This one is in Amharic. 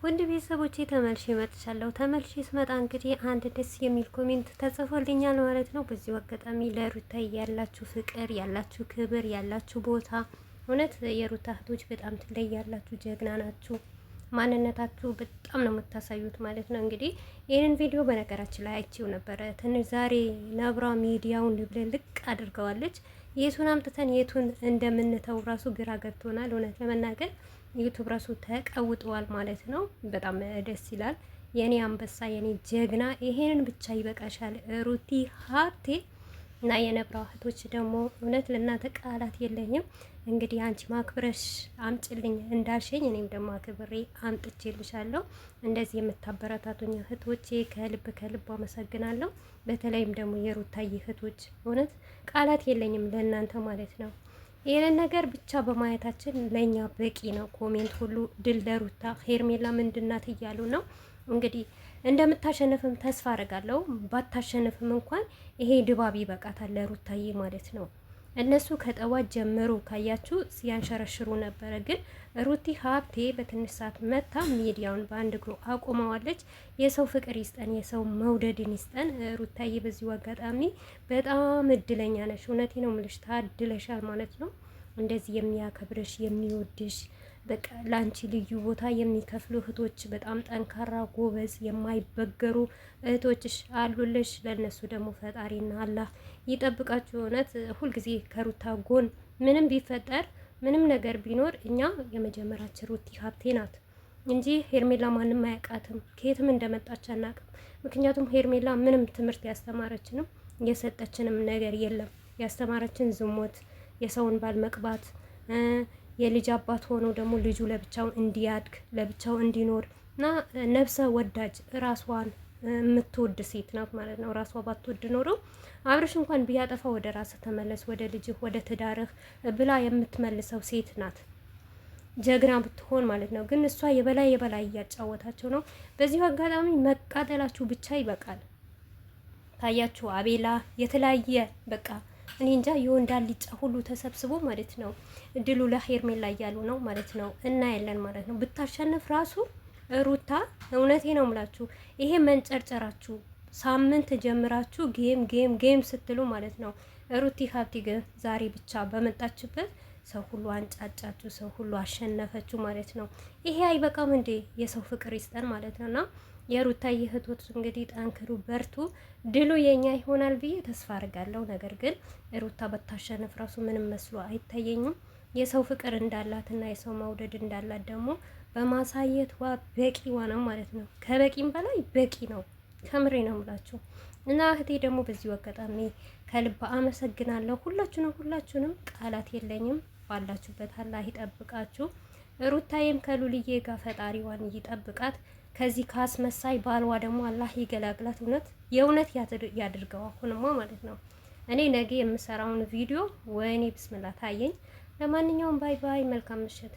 ወንድ ቤተሰቦቼ ተመልሼ መጥቻለሁ። ተመልሼ ስመጣ እንግዲህ አንድ ደስ የሚል ኮሜንት ተጽፎልኛል ማለት ነው። በዚሁ አጋጣሚ ለሩታ ያላችሁ ፍቅር፣ ያላችሁ ክብር፣ ያላችሁ ቦታ እውነት የሩታ እህቶች በጣም ትለያላችሁ፣ ጀግና ናችሁ። ማንነታችሁ በጣም ነው የምታሳዩት ማለት ነው። እንግዲህ ይህንን ቪዲዮ በነገራችን ላይ አይቼው ነበረ። ትንሽ ዛሬ ነብሯ ሚዲያውን ልቅ አድርገዋለች። የቱን አምጥተን የቱን እንደምንተው ራሱ ግራ ገብቶናል እውነት ለመናገር ዩቱብ ራሱ ተቀውጠዋል ማለት ነው። በጣም ደስ ይላል። የኔ አንበሳ የኔ ጀግና ይሄንን ብቻ ይበቃሻል ሩቲ ሀብቴ እና የነብራ እህቶች ደግሞ እውነት ለእናንተ ቃላት የለኝም። እንግዲህ አንቺ ማክብረሽ አምጭልኝ እንዳልሽኝ እኔም ደግሞ አክብሬ አምጥቼልሻለሁ። እንደዚህ የምታበረታቱኝ እህቶቼ ከልብ ከልብ አመሰግናለሁ። በተለይም ደግሞ የሩታዬ እህቶች እውነት ቃላት የለኝም ለእናንተ ማለት ነው። ይህንን ነገር ብቻ በማየታችን ለእኛ በቂ ነው። ኮሜንት ሁሉ ድል ለሩታ ሄርሜላ ምንድናት እያሉ ነው። እንግዲህ እንደምታሸንፍም ተስፋ አደርጋለሁ። ባታሸንፍም እንኳን ይሄ ድባብ ይበቃታል ለሩታዬ ማለት ነው። እነሱ ከጠዋት ጀምሮ ካያችሁ ሲያንሸረሽሩ ነበረ። ግን ሩቲ ሀብቴ በትንሽ ሰዓት መታ ሚዲያውን በአንድ እግሩ አቁመዋለች። የሰው ፍቅር ይስጠን፣ የሰው መውደድን ይስጠን። ሩታዬ በዚሁ አጋጣሚ በጣም እድለኛ ነሽ። እውነቴ ነው የምልሽ፣ ታድለሻል ማለት ነው። እንደዚህ የሚያከብርሽ የሚወድሽ በቃ ላንቺ ልዩ ቦታ የሚከፍሉ እህቶች በጣም ጠንካራ ጎበዝ የማይበገሩ እህቶችሽ አሉልሽ። ለነሱ ደግሞ ፈጣሪና አላህ ይጠብቃችሁ። እውነት ሁልጊዜ ከሩታ ጎን ምንም ቢፈጠር ምንም ነገር ቢኖር እኛ የመጀመሪያችን ሩቲ ሀብቴ ናት እንጂ ሄርሜላ ማንም አያውቃትም። ከየትም እንደመጣች አናውቅም። ምክንያቱም ሄርሜላ ምንም ትምህርት ያስተማረችንም የሰጠችንም ነገር የለም። ያስተማረችን ዝሙት፣ የሰውን ባል መቅባት፣ የልጅ አባት ሆኖ ደግሞ ልጁ ለብቻው እንዲያድግ ለብቻው እንዲኖር እና ነፍሰ ወዳጅ ራሷን የምትወድ ሴት ናት ማለት ነው። ራሷ ባትወድ ኖሮ አብርሽ እንኳን ቢያጠፋ ወደ ራስህ ተመለስ፣ ወደ ልጅህ፣ ወደ ትዳርህ ብላ የምትመልሰው ሴት ናት። ጀግና ብትሆን ማለት ነው። ግን እሷ የበላይ እያጫወታቸው ነው። በዚሁ አጋጣሚ መቃጠላችሁ ብቻ ይበቃል። ታያችሁ አቤላ የተለያየ በቃ እኔ እንጃ የወንድ አልጫ ሁሉ ተሰብስቦ ማለት ነው እድሉ ለሄርሜላ እያሉ ነው ማለት ነው። እናያለን ማለት ነው። ብታሸንፍ ራሱ ሩታ እውነቴ ነው የምላችሁ ይሄ መንጨርጨራችሁ ሳምንት ጀምራችሁ ጌም ስትሉ ማለት ነው። ሩቲ ሀብቴ ግን ዛሬ ብቻ በመጣችበት ሰው ሁሉ አንጫጫችሁ፣ ሰው ሁሉ አሸነፈችሁ ማለት ነው። ይሄ አይበቃም እንዴ? የሰው ፍቅር ይስጠን ማለት ነውና የሩታዬ እህቶች እንግዲህ ጠንክሩ፣ በርቱ። ድሉ የኛ ይሆናል ብዬ ተስፋ አድርጋለሁ። ነገር ግን ሩታ በታሸንፍ ራሱ ምንም መስሎ አይታየኝም። የሰው ፍቅር እንዳላትና የሰው መውደድ እንዳላት ደግሞ በማሳየቷ በቂዋ ነው ማለት ነው። ከበቂም በላይ በቂ ነው። ከምሬ ነው የምላችሁ እና እህቴ ደግሞ በዚሁ አጋጣሚ ከልብ አመሰግናለሁ። ሁላችሁንም ቃላት የለኝም። ባላችሁበት አላህ ይጠብቃችሁ። ሩታዬም ከሉልዬ ጋር ፈጣሪዋን ይጠብቃት። ከዚህ ካስመሳይ ባልዋ ደግሞ አላህ ይገላግላት። የእውነት ያድርገው። አሁንማ ማለት ነው እኔ ነገ የምሰራውን ቪዲዮ ወይኔ ብስምላ ታየኝ። ለማንኛውም ባይ ባይ፣ መልካም ምሽት።